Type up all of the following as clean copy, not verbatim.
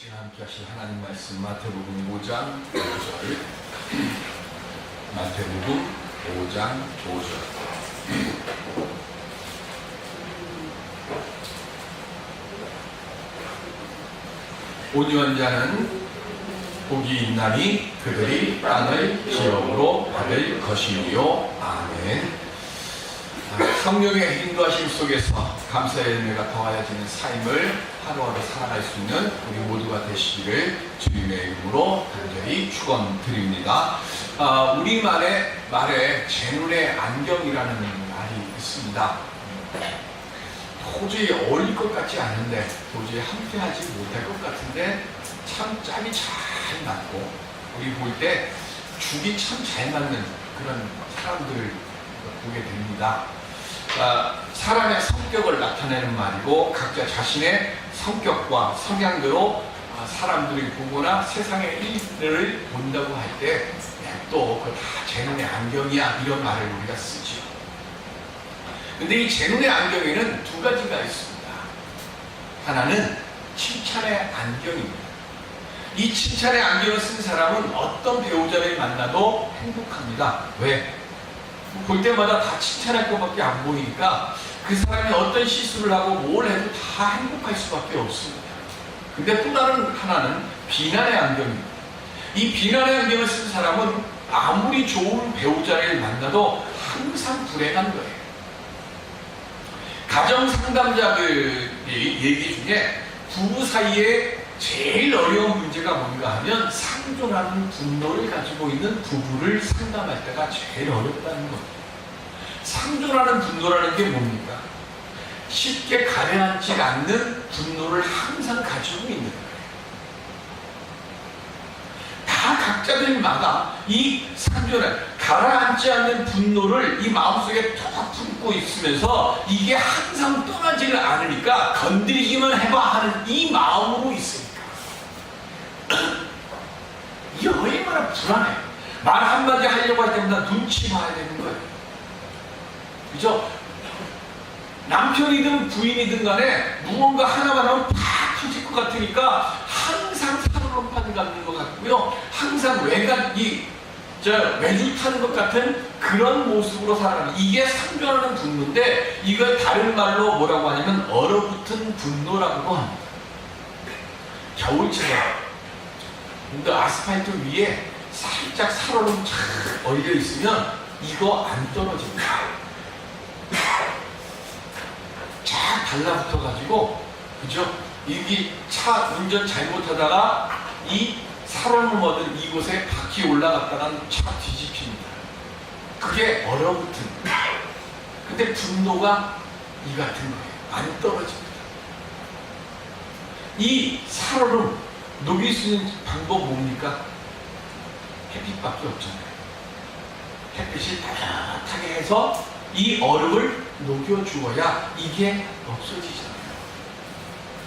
시간 함께 하실 하나님 말씀 마태복음 5장 5절. 마태복음 5장 5절. 온유한 자는 복이 있나니 그들이 땅을 기업으로 받을 것이니요. 아멘. 성령의 인도하심 속에서 감사의 은혜가 더하여지는 삶을 하루하루 살아갈 수 있는 우리 모두가 되시기를 주님의 이름으로 간절히 축원드립니다. 우리말에 제 눈의 안경이라는 말이 있습니다. 도저히 어울릴 것 같지 않은데, 도저히 함께하지 못할 것 같은데 참 짝이 잘 맞고, 우리 볼 때 죽이 참 잘 맞는 그런 사람들을 보게 됩니다. 사람의 성격을 나타내는 말이고, 각자 자신의 성격과 성향대로 사람들이 보거나 세상의 일들을 본다고 할 때 또 그 다 제 눈의 안경이야, 이런 말을 우리가 쓰죠. 근데 이 제 눈의 안경에는 두 가지가 있습니다. 하나는 칭찬의 안경입니다. 이 칭찬의 안경을 쓴 사람은 어떤 배우자를 만나도 행복합니다. 왜? 볼 때마다 다 칭찬할 것밖에 안 보이니까 그 사람이 어떤 실수를 하고 뭘 해도 다 행복할 수밖에 없습니다. 근데 또 다른 하나는 비난의 안경입니다. 이 비난의 안경을 쓴 사람은 아무리 좋은 배우자를 만나도 항상 불행한 거예요. 가정 상담자들이 얘기 중에 부부 사이에 제일 어려운 문제가 뭔가 하면 상존하는 분노를 가지고 있는 부부를 상담할 때가 제일 어렵다는 겁니다. 상존하는 분노라는 게 뭡니까? 쉽게 가라앉지 않는 분노를 항상 가지고 있는 거예요. 다 각자들마다 이 상존을 가라앉지 않는 분노를 이 마음속에 톡 품고 있으면서 이게 항상 떠나지를 않으니까 건드리기만 해봐 하는 이 마음으로 있으니까 이게 얼마나 불안해요. 말 한마디 하려고 할 때마다 눈치 봐야 되는 거예요. 그죠? 남편이든 부인이든 간에 무언가 하나만 하면 팍 터질 것 같으니까 항상 살얼음판 갖는 것 같고요. 항상 외줄 타는 것 같은 그런 모습으로 살아가는, 이게 상존하는 분노인데, 이걸 다른 말로 뭐라고 하냐면 얼어붙은 분노라고 합니다. 겨울철에 근데 아스팔트 위에 살짝 살얼음 쫙 얼려 있으면 이거 안 떨어집니다. 쫙 달라붙어 가지고, 그죠? 여기 차 운전 잘못하다가 이 살얼음 얻은 이곳에 바퀴 올라갔다간 차 뒤집힙니다. 그게 얼어붙은. 근데 분노가 이 같은 거예요. 안 떨어집니다. 이 살얼음 녹일 수 있는 방법 뭡니까? 햇빛밖에 없잖아요. 햇빛이 따뜻하게 해서 이 얼음을 녹여주어야 이게 없어지잖아요.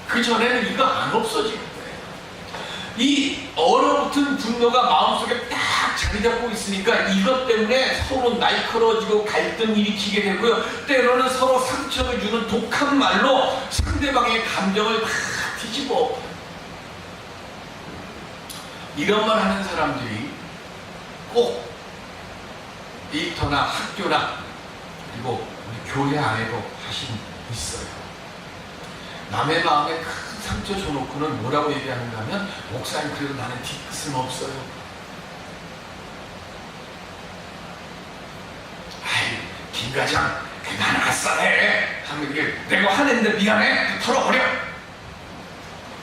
그 전에는 이거 안 없어지는 거예요. 이 얼어붙은 분노가 마음속에 딱 자리 잡고 있으니까 이것 때문에 서로 날카로워지고 갈등 일으키게 되고요. 때로는 서로 상처를 주는 독한 말로 상대방의 감정을 다 뒤집어. 이런 말 하는 사람들이 꼭 일터나 학교나 그리고 우리 교회 안에도 하신 있어요. 남의 마음에 큰 상처 줘놓고는 뭐라고 얘기하는가 하면, 목사님 그래도 나는 뒤끝은 없어요. 아이 김과장 그만 아싸해 하면 이게 내가 화냈는데 미안해 털어버려.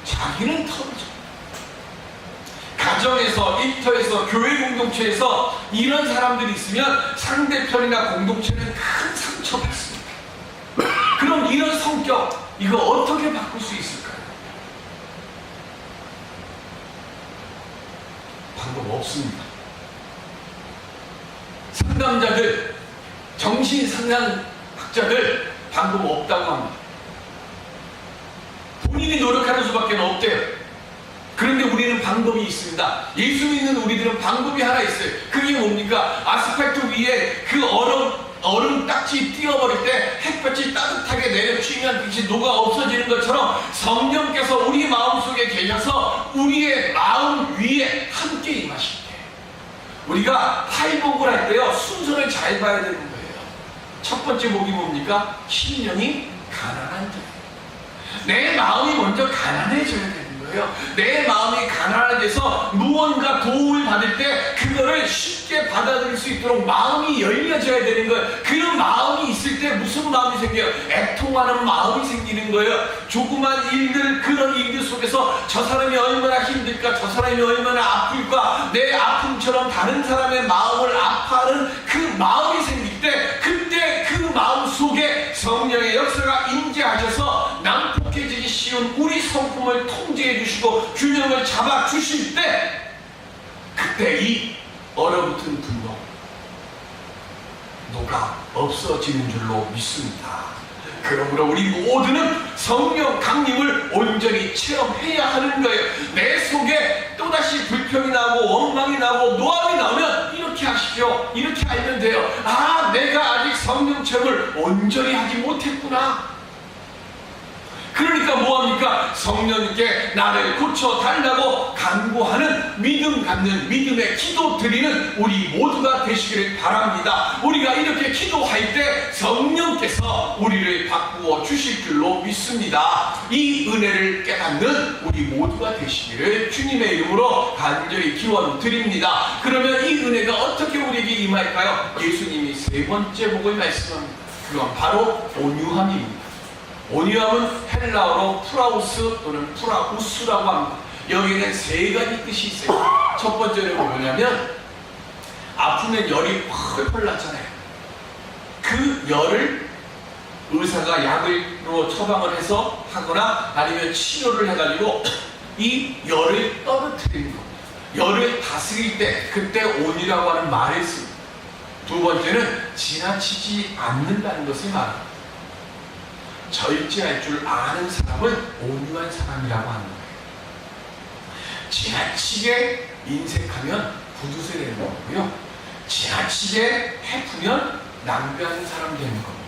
자기는 털어줘. 가정에서, 일터에서, 교회 공동체에서 이런 사람들이 있으면 상대편이나 공동체는 큰 상처받습니다. 그럼 이런 성격, 이거 어떻게 바꿀 수 있을까요? 방법 없습니다. 상담자들, 정신상담학자들 방법 없다고 합니다. 본인이 노력하는 수밖에 없대요. 그런데 우리는 방법이 있습니다. 예수 믿는 우리들은 방법이 하나 있어요. 그게 뭡니까? 아스팔트 위에 그 얼음 딱지 띄워버릴 때 햇볕이 따뜻하게 내려치면 빛이 녹아 없어지는 것처럼 성령께서 우리 마음속에 계셔서 우리의 마음 위에 함께 임하실 때 우리가 팔복을 할 때요 순서를 잘 봐야 되는 거예요. 첫 번째 복이 뭡니까? 심령이 가난한 자. 내 마음이 먼저 가난해져야 되는 거예요. 내 마음이 가난해져서 무언가 도움을 받을 때 그거를 쉽게 받아들일 수 있도록 마음이 열려져야 되는 거예요. 그런 마음이 있을 때 무슨 마음이 생겨요? 애통하는 마음이 생기는 거예요. 조그만 일들, 그런 일들 속에서 저 사람이 얼마나 힘들까, 저 사람이 얼마나 아플까, 내 아픔처럼 다른 사람의 마음을 아파하는 그 마음이 생길 때 그때 그 마음 속에 성령의 역사가 임재하셔서 난폭해지기 쉬운 우리 성품을 통제해 주시고 균형을 잡아 주실 때 그때 이 얼어붙은 분노 녹아 없어지는 줄로 믿습니다. 그러므로 우리 모두는 성령 강림을 온전히 체험해야 하는 거예요. 내 속에 또다시 불평이 나고 원망이 나고 노함이 나오면 이렇게 하십시오. 이렇게 알면 돼요. 아, 내가 아직 성령 체험을 온전히 하지 못했구나. 그러니까 뭐합니까? 성령님께 나를 고쳐달라고 간구하는 믿음 갖는 믿음의 기도 드리는 우리 모두가 되시기를 바랍니다. 우리가 이렇게 기도할 때 성령께서 우리를 바꾸어 주실 줄로 믿습니다. 이 은혜를 깨닫는 우리 모두가 되시기를 주님의 이름으로 간절히 기원 드립니다. 그러면 이 은혜가 어떻게 우리에게 임할까요? 예수님이 세 번째 복을 말씀합니다. 그건 바로 온유함입니다. 온유함은 헬라어로 프라우스 또는 프라우스라고 합니다. 여기에는 세 가지 뜻이 있어요. 첫 번째는 뭐냐면 아프면 열이 펄펄 나잖아요. 그 열을 의사가 약으로 처방을 해서 하거나 아니면 치료를 해가지고 이 열을 떨어뜨리는 겁니다. 열을 다스릴 때 그때 온유라고 하는 말을 씁니다. 두 번째는 지나치지 않는다는 것을 말합니다. 절제할 줄 아는 사람은 온유한 사람이라고 하는 거예요. 지나치게 인색하면 부두세 되는 거고요. 지나치게 해프면 낭비하는 사람 되는 겁니다.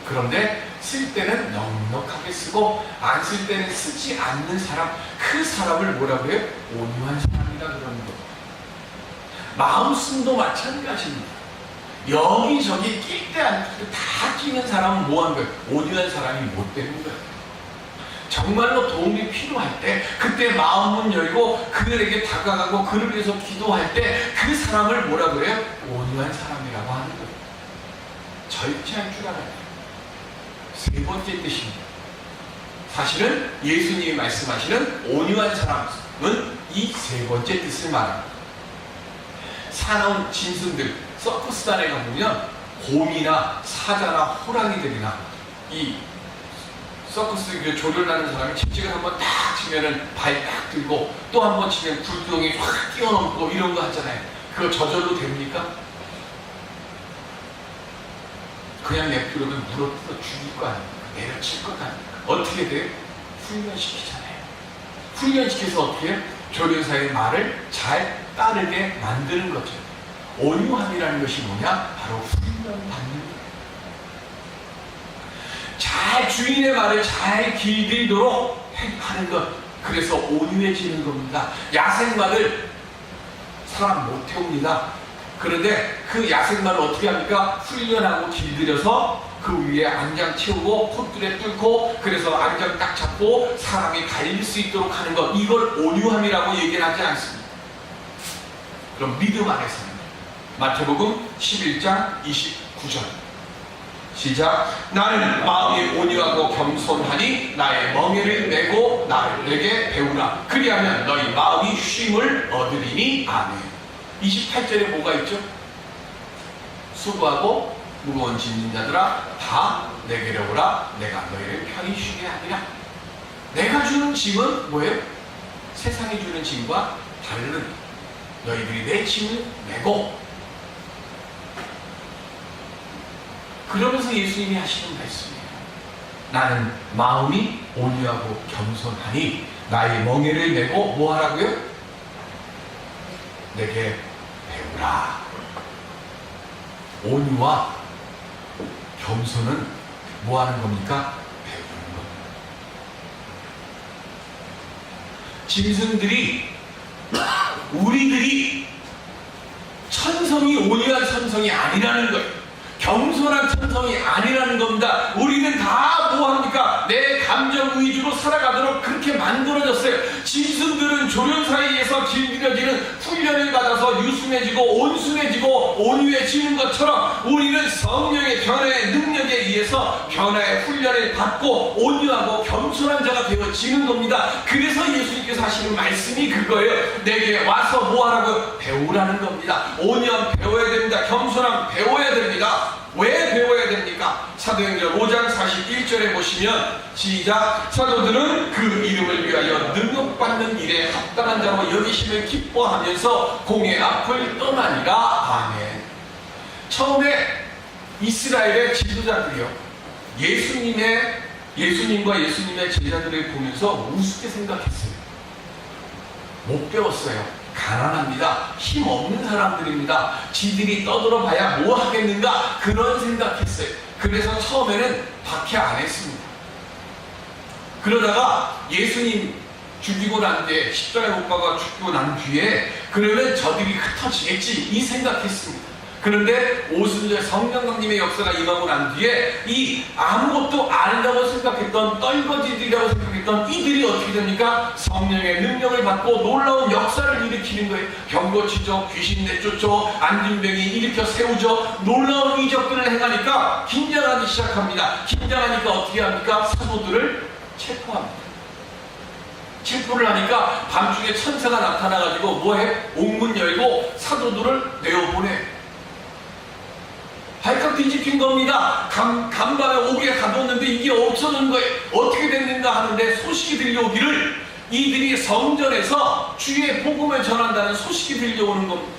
그런데 쓸 때는 넉넉하게 쓰고 안 쓸 때는 쓰지 않는 사람, 그 사람을 뭐라고 해요? 온유한 사람이라 그러는 겁니다. 마음씀도 마찬가지입니다. 여기저기 낄 때 안 낄 때 다 끼는 사람은 뭐한 거예요? 온유한 사람이 못 되는 거예요. 정말로 도움이 필요할 때 그때 마음문 열고 그들에게 다가가고 그를 위해서 기도할 때 그 사람을 뭐라 그래요? 온유한 사람이라고 하는 거예요. 절제할 줄 알아요. 세 번째 뜻입니다. 사실은 예수님이 말씀하시는 온유한 사람은 이 세 번째 뜻을 말합니다. 사나운 짐승들 서커스단에 가보면 곰이나 사자나 호랑이들이나 이 서커스 조련하는 사람이 채찍을 한번 딱 치면은 발 딱 들고 또 한 번 치면 불구덩이 확 뛰어넘고 이런 거 하잖아요. 그거 저절로 됩니까? 그냥 냅두려면 물어뜯어 죽일 거 아닙니까? 내려칠 것 아닙니까? 어떻게 돼요? 훈련시키잖아요. 훈련시켜서 어떻게 해요? 조련사의 말을 잘 따르게 만드는 거죠. 온유함이라는 것이 뭐냐? 바로 훈련받는 거예요. 잘 주인의 말을 잘 길들이도록 하는 것. 그래서 온유해지는 겁니다. 야생마를 사람 못 태웁니다. 그런데 그 야생마를 어떻게 합니까? 훈련하고 길들여서 그 위에 안장 채우고 콧줄에 뚫고 그래서 안장 딱 잡고 사람이 달릴 수 있도록 하는 것. 이걸 온유함이라고 얘기는 하지 않습니다. 그럼 믿음 안에서는 마태복음 11장 29절 시작. 나는 마음이 온유하고 겸손하니 나의 멍에를 메고 나를 내게 배우라. 그리하면 너희 마음이 쉼을 얻으리니. 아멘. 28절에 뭐가 있죠? 수고하고 무거운 짐진 자들아 다 내게로 오라. 내가 너희를 편히 쉬게 하리라. 내가 주는 짐은 뭐예요? 세상이 주는 짐과 다른 너희들이 내 짐을 메고. 그러면서 예수님이 하시는 말씀이에요. 나는 마음이 온유하고 겸손하니 나의 멍에를 메고 뭐 하라고요? 내게 배우라. 온유와 겸손은 뭐 하는 겁니까? 배우는 겁니다. 짐승들이, 우리들이 천성이 온유한 천성이 아니라는 거예요. 겸손한 천성이 아니라는 겁니다. 우리는 다 뭐합니까? 내 감정 위주로 살아가도록 그렇게 만들어졌어요. 짐승들은 조련 사이에서 길들여지는 훈련을 받아서 유순해지고 온순해지고 온유해지는 것처럼 우리는 성령의 변화의 능력에 의해서 변화의 훈련을 받고 온유하고 겸손한 자가 되어지는 겁니다. 그래서 예수님께서 하시는 말씀이 그거예요. 내게 와서 뭐하라고? 배우라는 겁니다. 온유함 배워야 됩니다. 겸손함 배워야 됩니다. 왜 배워야 됩니까? 사도행전 5장 41절에 보시면 시작. 사도들은 그 이름을 위하여 능력받는 일에 합당한 자로 여기심을 기뻐하면서 공의 앞을 떠나니라. 아멘. 처음에 이스라엘의 지도자들이요, 예수님과 예수님의 제자들을 보면서 우습게 생각했어요. 못 배웠어요. 가난합니다. 힘없는 사람들입니다. 지들이 떠들어 봐야 뭐 하겠는가, 그런 생각했어요. 그래서 처음에는 박해 안 했습니다. 그러다가 예수님 죽이고 난 뒤에, 십자가에 못 박아 죽고 난 뒤에 그러면 저들이 흩어지겠지 이 생각했습니다. 그런데 오순절 성령 강림의 역사가 임하고 난 뒤에 이 아무것도 아니라고 생각했던 떨거지들이라고 생각했던 이들이 어떻게 됩니까? 성령의 능력을 받고 놀라운 역사를 일으키는 거예요. 병 고치죠, 귀신 내쫓죠, 안진병이 일으켜 세우죠. 놀라운 이적들을 행하니까 긴장하기 시작합니다. 긴장하니까 어떻게 합니까? 사도들을 체포합니다. 체포를 하니까 밤중에 천사가 나타나가지고 뭐해? 옥문 열고 사도들을 내어보내. 발칵 뒤집힌 겁니다. 간밤에 오기에 가뒀는데 이게 없어진 거예요. 어떻게 됐는가 하는데 소식이 들려오기를, 이들이 성전에서 주의 복음을 전한다는 소식이 들려오는 겁니다.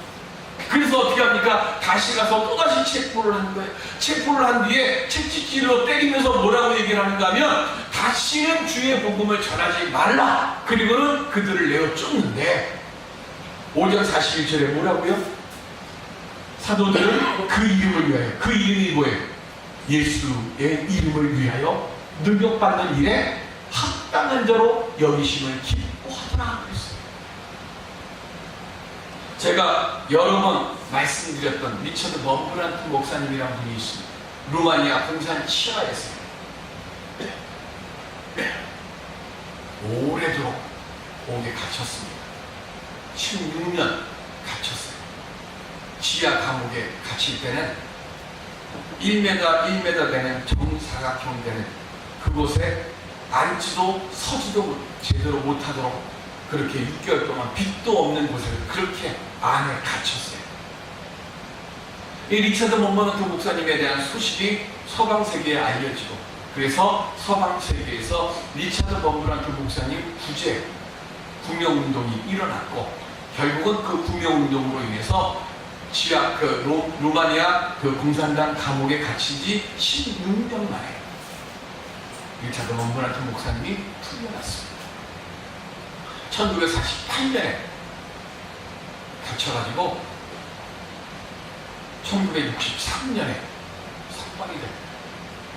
그래서 어떻게 합니까? 다시 가서 또다시 체포를 하는 거예요. 체포를 한 뒤에 채찍질로 때리면서 뭐라고 얘기를 하는가 하면, 다시는 주의 복음을 전하지 말라. 그리고는 그들을 내어 쫓는데 5장 41절에 뭐라고요? 사도들은 그 이름을 위하여, 그 이름이 뭐예요? 예수의 이름을 위하여 능력받는 일에 합당한 자로 여기심을 기뻐하더라 그랬어요. 제가 여러 번 말씀드렸던 리처드 범브란트 목사님이라는 분이 있습니다. 루마니아 봉산 치아에서 오래도록 옥에 갇혔습니다. 16년 갇혔어요. 지하 감옥에 갇힐 때는 1m 되는 정사각형 되는 그곳에 앉지도 서지도 제대로 못하도록 그렇게 6개월 동안 빛도 없는 곳에 그렇게 안에 갇혔어요. 이 리처드 범브란트 목사님에 대한 소식이 서방 세계에 알려지고, 그래서 서방 세계에서 리처드 범브란트 목사님 구제 구명운동이 일어났고, 결국은 그 구명운동으로 인해서 지하 루마니아 공산당 감옥에 갇힌 지 16년 만에 리처드 범브란트 목사님이 풀려났습니다. 1948년에 갇혀가지고 1963년에 석방이 됩니다.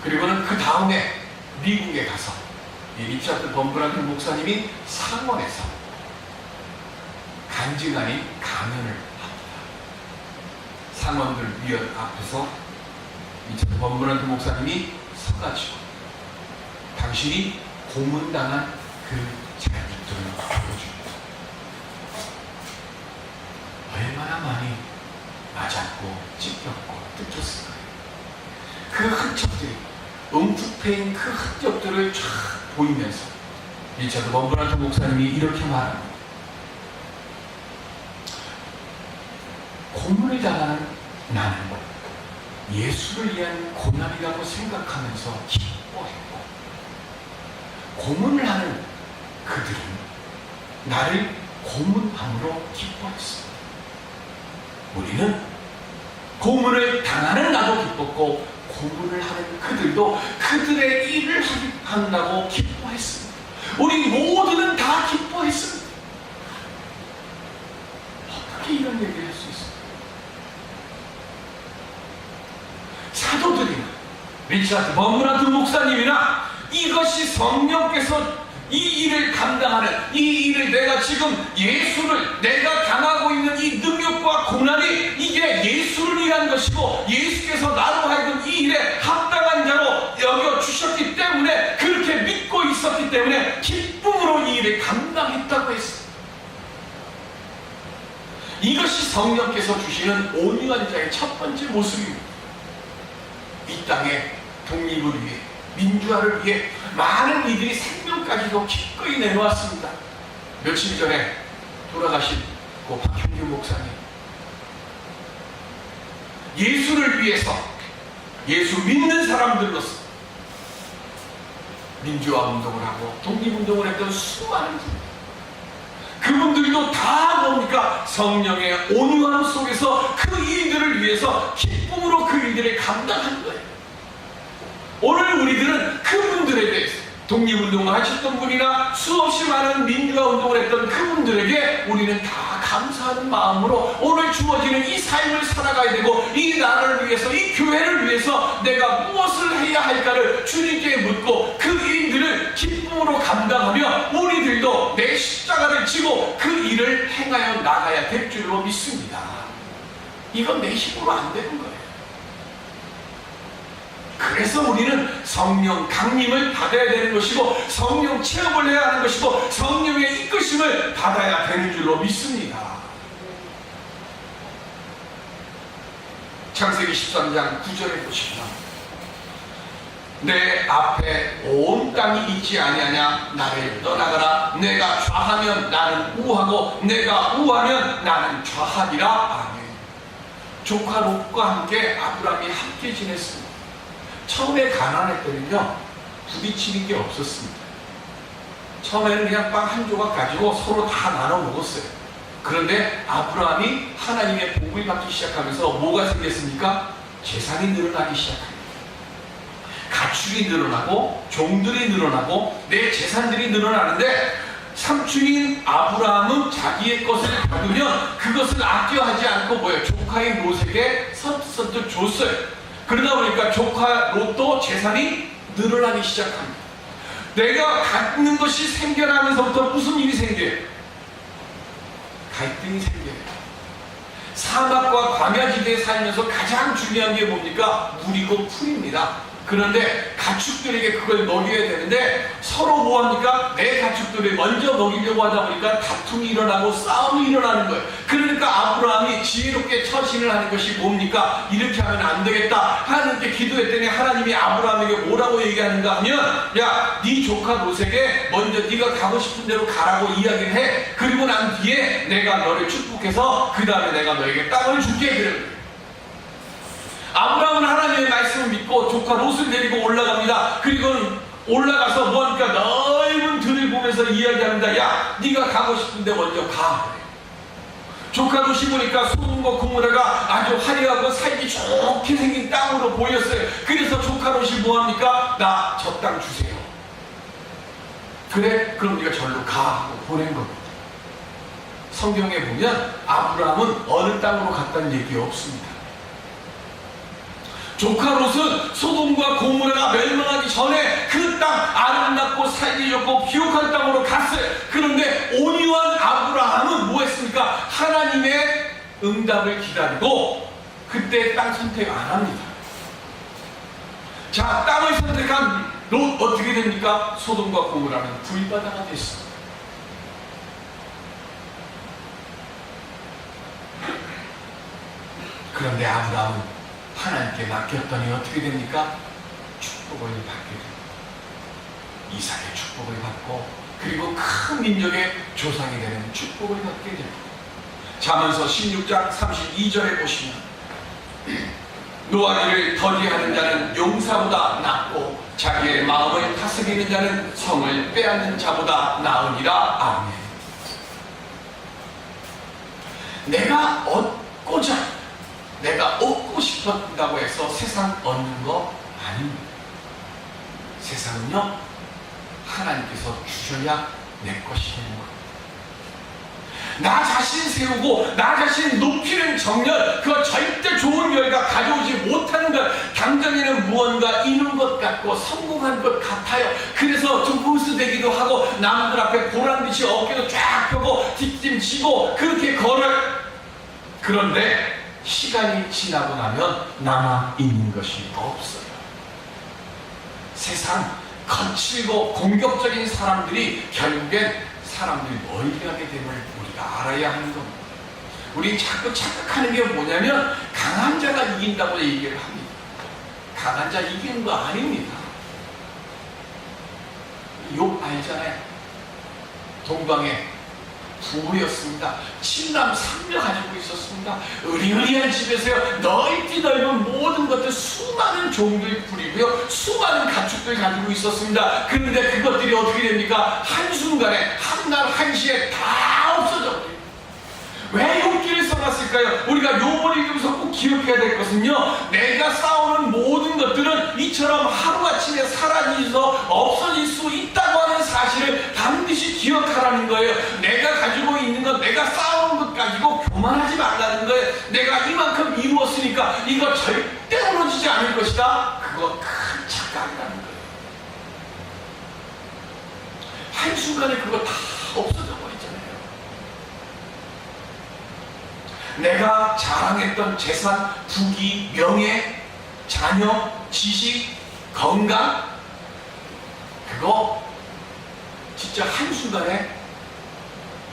그리고는 그 다음에 미국에 가서 이 리처드 범브란트 목사님이 상원에서 간증하니 강연을 합니다. 상원들 위원 앞에서 리처드 범브란트 목사님이 서가지고 당신이 고문당한 그 자식들을 보여줍니다. 얼마나 많이 맞았고 찢겼고 뜯겼을까요? 그 흔적들이, 움푹 패인 그 흔적들을 쫙 보이면서 리처드 범브란트 목사님이 이렇게 말합니다. 고문을 당하는 나는 예수를 위한 고난이라고 생각하면서 기뻐했고, 고문을 하는 그들은 나를 고문함으로 기뻐했습니다. 우리는 고문을 당하는 나도 기뻤고, 고문을 하는 그들도 그들의 일을 한다고 기뻐했습니다. 우리 모두는 다 기뻐했습니다. 어떻게 이런 얘기를 할 수 있습니까? 사도들이나 리차드 버무란트 목사님이나 이것이 성령께서 이 일을 감당하는, 이 일을 내가 지금 예수를, 내가 당하고 있는 이 능력과 고난이 이게 예수를 위한 것이고 예수께서 나로 하여금 이 일에 합당한 자로 여겨주셨기 때문에, 그렇게 믿고 있었기 때문에 기쁨으로 이 일을 감당했다고 했습니다. 이것이 성령께서 주시는 온유한 자의 첫 번째 모습입니다. 이 땅의 독립을 위해, 민주화를 위해 많은 이들이 생명까지도 기꺼이 내놓았습니다. 며칠 전에 돌아가신 그 박형규 목사님, 예수를 위해서, 예수 믿는 사람들로서 민주화 운동을 하고 독립운동을 했던 수많은 분들, 그분들도 다 뭡니까? 성령의 온유함 속에서 그 일들을 위해서 기쁨으로 그 일들을 감당하는 거예요. 오늘 우리들은 그분들에 대해서, 독립운동을 하셨던 분이나 수없이 많은 민주화 운동을 했던 그분들에게 우리는 다 감사하는 마음으로 오늘 주어지는 이 삶을 살아가야 되고, 이 나라를 위해서, 이 교회를 위해서 내가 무엇을 해야 할까를 주님께 묻고 그 일들을 기쁨으로 감당하며 우리들도 내 십자가를 지고 그 일을 행하여 나가야 될 줄로 믿습니다. 이건 내 힘으로 안 되는 거예요. 그래서 우리는 성령 강림을 받아야 되는 것이고, 성령 체험을 해야 하는 것이고, 성령의 이끄심을 받아야 되는 줄로 믿습니다. 창세기 13장 9절에 보시면, 내 앞에 온 땅이 있지 아니하냐? 나를 떠나가라. 내가 좌하면 나는 우하고 내가 우하면 나는 좌하리라. 아멘. 조카 롯과 함께 아브라함이 함께 지냈습니다. 처음에 가나안에 때는요, 부딪히는 게 없었습니다. 처음에는 그냥 빵 한 조각 가지고 서로 다 나눠 먹었어요. 그런데 아브라함이 하나님의 복을 받기 시작하면서 뭐가 생겼습니까? 재산이 늘어나기 시작합니다. 가축이 늘어나고 종들이 늘어나고 내 재산들이 늘어나는데, 삼촌인 아브라함은 자기의 것을 받으면 그것을 아껴 하지 않고 뭐예요? 조카인 롯에게 선뜻 줬어요. 그러다 보니까 조카 롯도 재산이 늘어나기 시작합니다. 내가 갖는 것이 생겨나면서부터 무슨 일이 생겨요? 갈등이 생겨요. 사막과 광야지대에 살면서 가장 중요한 게 뭡니까? 물이고 풀입니다. 그런데 가축들에게 그걸 먹여야 되는데 서로 뭐합니까? 내 가축들을 먼저 먹이려고 하다 보니까 다툼이 일어나고 싸움이 일어나는 거예요. 그러니까 아브라함이 지혜롭게 처신을 하는 것이 뭡니까? 이렇게 하면 안 되겠다. 하나님께 기도했더니 하나님이 아브라함에게 뭐라고 얘기하는가 하면, 야, 네 조카 롯에게 먼저 네가 가고 싶은 대로 가라고 이야기를 해. 그리고 난 뒤에 내가 너를 축복해서 그 다음에 내가 너에게 땅을 줄게. 그래. 아브라함은 하나님의 말씀을 믿고 조카 롯을 데리고 올라갑니다. 그리고 올라가서 뭐하니까 넓은 들을 보면서 이야기합니다. 야, 네가 가고 싶은데 먼저 가. 조카 롯이 보니까 소돔과 고모라가 아주 화려하고 살기 좋게 생긴 땅으로 보였어요. 그래서 조카 롯이 뭐합니까? 나 저 땅 주세요. 그래? 그럼 네가 절로 가 하고 보낸 겁니다. 성경에 보면 아브라함은 어느 땅으로 갔다는 얘기 없습니다. 조카 롯은 소돔과 고모라가 멸망하기 전에 그 땅, 아름답고 살기 좋고 비옥한 땅으로 갔어요. 그런데 온유한 아브라함은 뭐 했습니까? 하나님의 응답을 기다리고 그때 땅 선택 안 합니다. 자, 땅을 선택한 롯 어떻게 됩니까? 소돔과 고모라는 불바다가 됐습니다. 그런데 아브라함은 하나님께 맡겼더니 어떻게 됩니까? 축복을 받게 됩니다. 이삭의 축복을 받고, 그리고 큰 민족의 조상이 되는 축복을 받게 됩니다. 잠언서 16장 32절에 보시면, 노하기를 더디하는 자는 용사보다 낫고 자기의 마음을 다스리는 자는 성을 빼앗는 자보다 나으니라. 아멘. 내가 얻고자, 내가 얻고 싶었다고 해서 세상 얻는 거 아닙니다. 세상은요, 하나님께서 주셔야 내 것이 되는 겁니다. 나 자신 세우고 나 자신 높이는 정열, 그거 절대 좋은 결과 가져오지 못하는 것. 당장에는 무언가 이룬 것 같고 성공한 것 같아요. 그래서 좀 보수되기도 하고 남들 앞에 보란듯이 어깨도 쫙 펴고 뒷짐지고 그렇게 걸어요. 그런데 시간이 지나고 나면 남아있는 것이 없어요. 세상 거칠고 공격적인 사람들이 결국엔 사람들이 멀리하게 됨을 우리가 알아야 하는 겁니다. 우리 자꾸 착각하는 게 뭐냐면 강한 자가 이긴다고 얘기를 합니다. 강한 자 이기는 거 아닙니다. 욥 알잖아요. 동방에 부호였습니다. 친남 3녀 가지고 있었습니다. 의리의리한 집에서요, 넓디 넓은 모든 것들, 수많은 종들 부리고요, 수많은 가축들 가지고 있었습니다. 그런데 그것들이 어떻게 됩니까? 한순간에, 한날 한시에 다 없어져 버립니다. 왜 욥기를 써놨을까요? 우리가 욥을 읽으면서 꼭 기억해야 될 것은요, 내가 쌓아오는 모든 것들은 이처럼 하루아침에 사라지서 없어질 수 있다고 하는 사실을 반드시 기억하라는 거예요. 내가 가지고 있는 것, 내가 쌓아온 것 가지고 교만하지 말라는 거예요. 내가 이만큼 이루었으니까 이거 절대 무너지지 않을 것이다. 그거 큰 착각이라는 거예요. 한순간에 그거 다 없어져 버리잖아요. 내가 자랑했던 재산, 부귀, 명예, 자녀, 지식, 건강, 그거 진짜 한순간에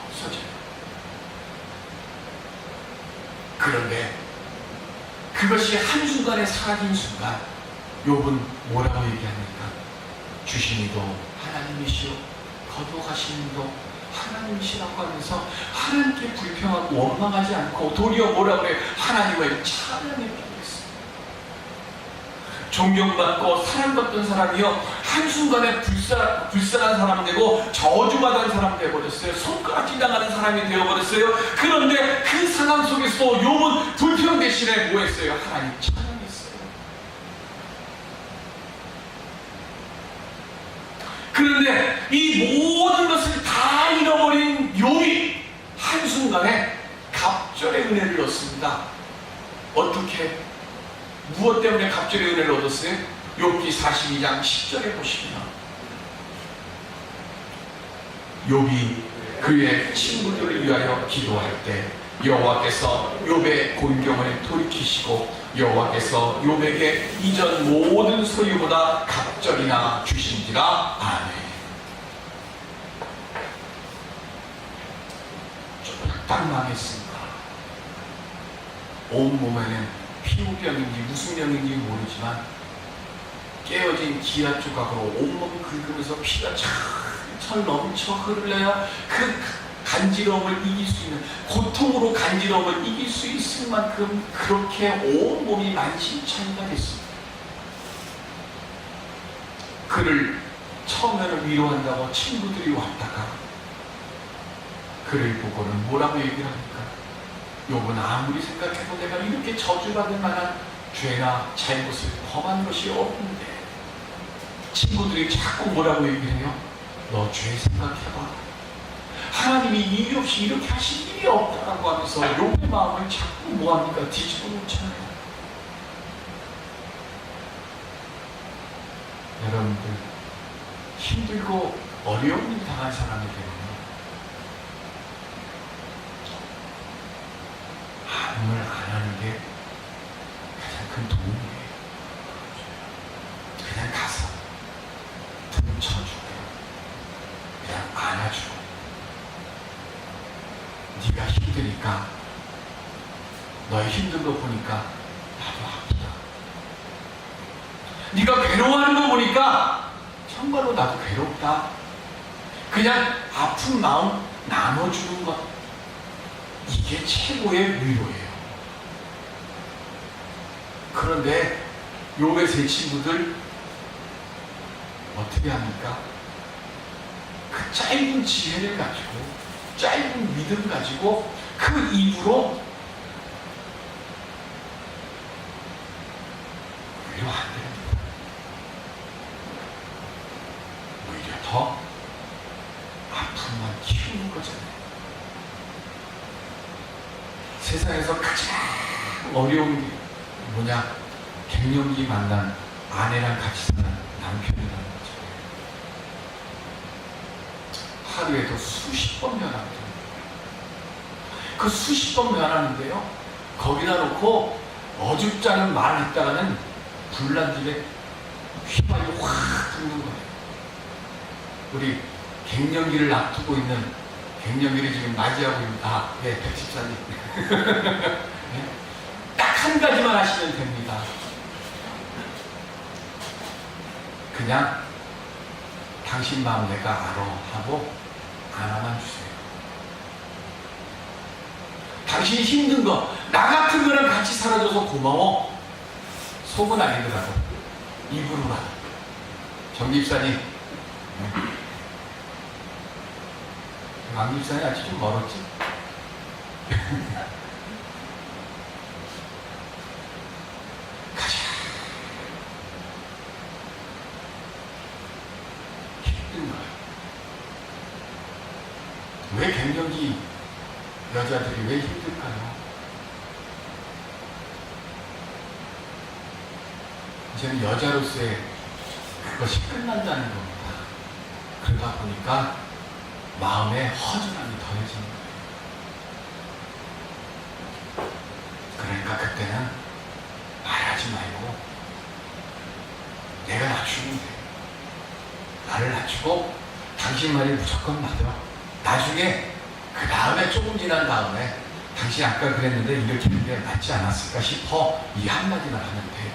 없어져요. 그런데 그것이 한순간에 사라진 순간 욥은 뭐라고 얘기합니까? 주시니도 하나님이시오, 거두어가시니도 하나님이시라고 하면서 하나님께 불평하고 원망하지 않고 도리어 뭐라고 그래요? 하나님을 찬양해 주겠어요. 존경받고 사랑받던 사람이요, 한순간에 불쌍한 사람 되고 저주받은 사람 되어버렸어요. 손가락질 당하는 사람이 되어버렸어요. 그런데 그 상황 속에서도 욥은 불평 대신에 뭐 했어요? 하나님 찬양했어요. 그런데 이 모든 것을 다 잃어버린 욥이 한순간에 갑절의 은혜를 얻습니다. 어떻게? 무엇 때문에 갑절의 은혜를 얻었어요? 욥기 42장 10절에 보시면 욥이 그의 친구들을 위하여 기도할 때 여호와께서 욥의 곤경을 돌이키시고 여호와께서 욥에게 이전 모든 소유보다 갑절이나 주신지라. 아멘. 딱 망했습니다. 온몸에는 피부병인지 무슨 병인지 모르지만 깨어진 기아 조각으로 온몸 긁으면서 피가 철철 넘쳐 흐르려야 그 간지러움을 이길 수 있는, 고통으로 간지러움을 이길 수 있을 만큼 그렇게 온몸이 만신창이가 됐습니다. 그를 처음에는 위로한다고 친구들이 왔다가 그를 보고는 뭐라고 얘기를 합니까? 욥은 아무리 생각해도 내가 이렇게 저주받을 만한 죄나 잘못을 범한 것이 없는데, 친구들이 자꾸 뭐라고 얘기해요? 너 죄 생각해봐. 하나님이 이유 없이 이렇게 하실 일이 없다라고 하면서 욥의 마음을 자꾸 뭐합니까? 뒤집어 놓잖아요. 여러분들, 힘들고 어려운 일 당한 사람이 되면 반응을 안 하는 게 가장 큰 도움이에요. 그냥 가서 등 쳐주고 그냥 안아주고, 네가 힘드니까, 너의 힘든 거 보니까 나도 아프다. 네가 괴로워하는 거 보니까 정말로 나도 괴롭다. 그냥 아픈 마음 나눠주는 것, 이게 최고의 위로예요. 그런데 욥의 세 친구들 어떻게 합니까? 그 짧은 지혜를 가지고, 짧은 믿음 가지고 그 입으로 위로 안 됩니다. 오히려 더 아픔만 키우는 거잖아요. 세상에서 가장 어려운 게 뭐냐? 갱년기 만난 아내랑 같이 사는 남편이라는 거죠. 하루에도 수십 번 면하거든요. 그 수십 번 면하는데요, 거기다 놓고 어줍지 않은 말을 했다가는 불난 집에 휘발이 확 붙는 거예요. 우리 갱년기를 앞두고 있는, 갱년기를 지금 맞이하고 있는, 네, 백집사님. 네? 딱 한 가지만 하시면 됩니다. 그냥 당신 마음 내가 알아 하고 안아만 주세요. 당신이 힘든 거, 나 같은 거랑 같이 살아줘서 고마워. 속은 아니더라도 입으로라도. 정집사님, 왕집사님 아직 좀 멀었지? 가자. 힘든 거야. 왜 갱년기 여자들이 왜 힘들까요? 이제는 여자로서의 그것이 끝난다는 겁니다. 그러다 보니까 마음에 허전함이 더해지는 거예요. 그러니까 그때는 말하지 말고 내가 낮추면 돼. 나를 낮추고 당신 말이 무조건 맞아. 나중에 그 다음에 조금 지난 다음에 당신 아까 그랬는데 이렇게 하는 게 맞지 않았을까 싶어 이 한마디만 하면 돼요.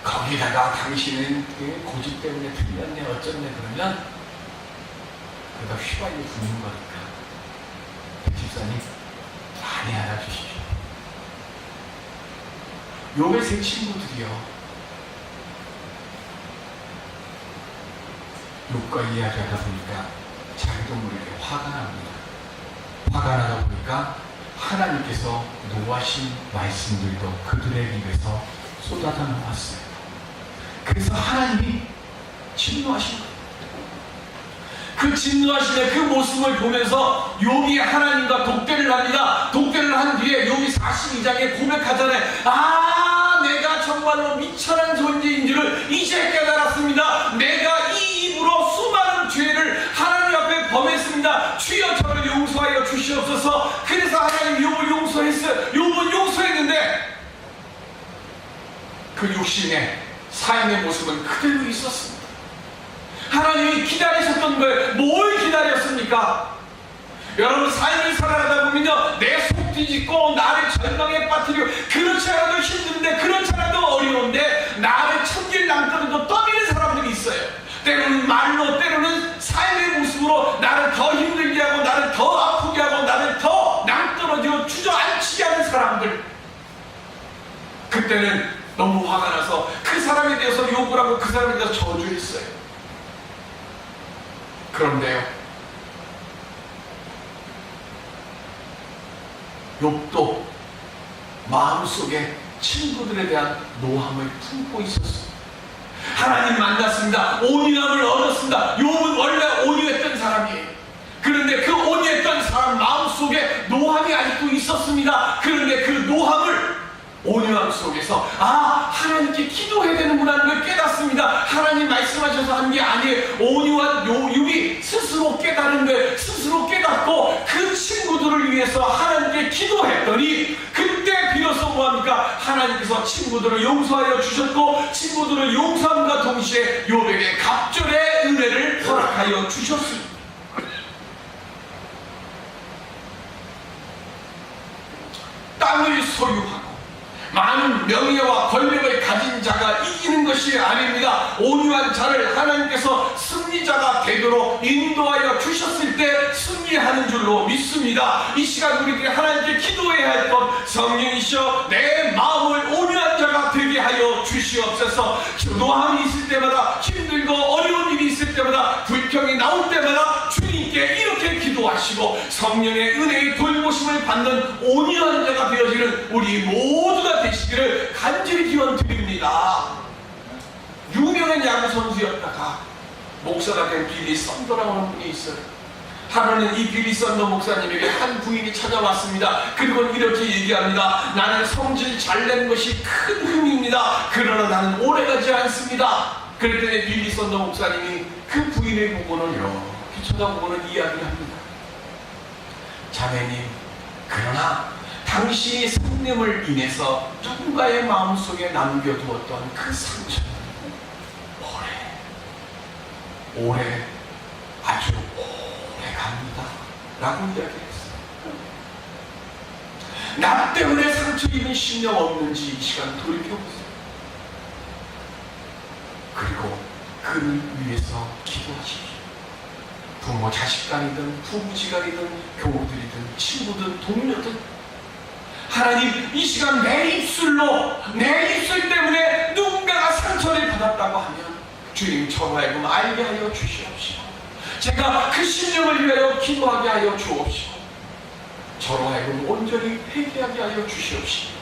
거기다가 당신은 고집 때문에 틀렸네 어쩌네 그러면 그러다 휘발유 부는 거니까 백집사님 많이 알아주십시오. 욥의 세 친구들이요, 욥과 이야기하다 보니까 자기도 모르게 화가 납니다. 화가 나다 보니까 하나님께서 노하신 말씀들도 그들의 입에서 쏟아져 나왔어요. 그래서 하나님이 진노하신 거예요. 그 진노하시는 그 모습을 보면서 욥이 하나님과 독대를 합니다. 독대를 한 뒤에 욥이 42장에 고백하잖아요. 내가 정말로 미천한 존재인 줄을 이제 깨달았습니다. 내가 이 입으로 수많은 죄를 하나님 앞에 범했습니다. 주여 저를 용서하여 주시옵소서. 그래서 하나님 욥을 용서했어요. 욥은 용서했는데 그 육신의 삶의 모습은 그대로 있었습니다. 하나님이 기다리셨던 거예요. 뭘 기다렸습니까? 여러분 삶을 살아가다 보면요, 내 속 뒤집고 나를 절망에 빠뜨리고 그렇지 않아도 힘든데 그렇지 않아도 어려운데 나를 천길 낭떠러지로 떠미는 사람들이 있어요. 때로는 말로, 때로는 삶의 모습으로 나를 더 힘들게 하고 나를 더 아프게 하고 나를 더 낭떠러지로 주저앉히게 하는 사람들. 그때는 너무 화가 나서 그 사람에 대해서 욕을 하고 그 사람에 대해서 저주했어요. 그런데요, 욥도 마음속에 친구들에 대한 노함을 품고 있었어요. 하나님 만났습니다. 온유함을 얻었습니다. 욥은 원래 온유했던 사람이에요. 그런데 그 온유했던 사람 마음속에 노함이 아직도 있었습니다. 그런데 그 노함을 온유함 속에서 하나님께 기도해야 되는구나 하는 걸 깨닫습니다. 하나님 말씀하셔서 한 게 아니에요. 온유한 욥이 스스로 깨달은 거예요. 스스로 깨닫고 그 친구들을 위해서 하나님께 기도했더니 그때 비로소 뭐합니까? 하나님께서 친구들을 용서하여 주셨고 친구들을 용서함과 동시에 욥에게 갑절의 은혜를 허락하여 주셨습니다. 땅을 소유하고 많은 명예와 권력을 가진 자가 이기는 것이 아닙니다. 온유한 자를 하나님께서 승리자가 되도록 인도하여 주셨을 때 승리하는 줄로 믿습니다. 이 시간 우리들이 하나님께 기도해야 할 것, 성령이시여 내 마음을 온유한 자가 되게 하여 주시옵소서. 노함이 있을 때마다, 힘들고 어려운 일이 있을 때마다, 불평이 나올 때마다 주님께 이렇게 기도하시고 성령의 은혜의 돌보심을 받는 온유한 자가 되어지는 우리 모두가 되시기를 간절히 기원드립니다. 유명한 야구 선수였다가 목사가 된 빌리 썬더라고 하는 분이 있어요. 하루는 이 빌리 썬더 목사님에게 한 부인이 찾아왔습니다. 그리고 이렇게 얘기합니다. 나는 성질 잘 내는 것이 큰 흠입니다. 그러나 나는 오래가지 않습니다. 그랬더니 빌리 썬더 목사님이 그 부인의 보고는 이렇게 쳐다보고는 이야기합니다. 자매님, 그러나 당신이 성령을 인해서 누군가의 마음속에 남겨두었던 그 상처는 오래 아주 오래 갑니다 라고 이야기했어요. 나 때문에 상처 입은 심령 없는지 이 시간 돌이켜보세요. 그리고 그를 위해서 기도하십시오. 부모 자식간이든 부부지간이든 교우들이든 친구든 동료든 하나님, 이 시간 내 입술로, 내 입술 때문에 누군가가 상처를 받았다고 하면 주님, 저로 하여금 알게 하여 주시옵시고 제가 그 심령을 위하여 기도하게 하여 주옵시고 저로 하여금 온전히 회개하게 하여 주시옵시고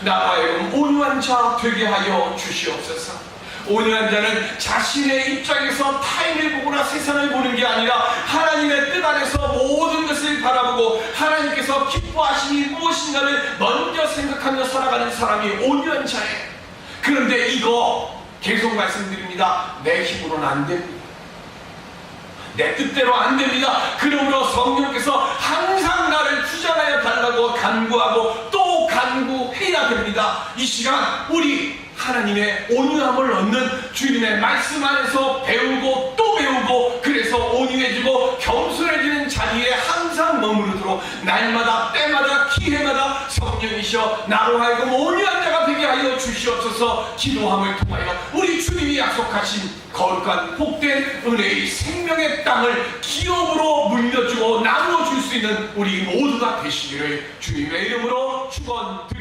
나로 하여금 온유한 자 되게 하여 주시옵소서. 온유한 자는 자신의 입장에서 타인을 보거나 세상을 보는 게 아니라 하나님의 뜻 안에서 모든 것을 바라보고 하나님께서 기뻐하시니 무엇인가를 먼저 생각하며 살아가는 사람이 온유한 자예요. 그런데 이거 계속 말씀드립니다. 내 힘으로는 안 됩니다. 내 뜻대로 안 됩니다. 그러므로 성령께서 항상 나를 주장하여 달라고 간구하고 또 간구해야 됩니다. 이 시간 우리 하나님의 온유함을 얻는 주님의 말씀 안에서 배우고 또 배우고 그래서 온유해지고 겸손해지는 자리에 항상 머무르도록 날마다 때마다 기회마다 성령이시여 나로 하여금 온유한 자가 되게 하여 주시옵소서. 기도함을 통하여 우리 주님이 약속하신 거룩한 복된 은혜의 생명의 땅을 기업으로 물려주고 나누어줄 수 있는 우리 모두가 되시기를 주님의 이름으로 축원드립니다.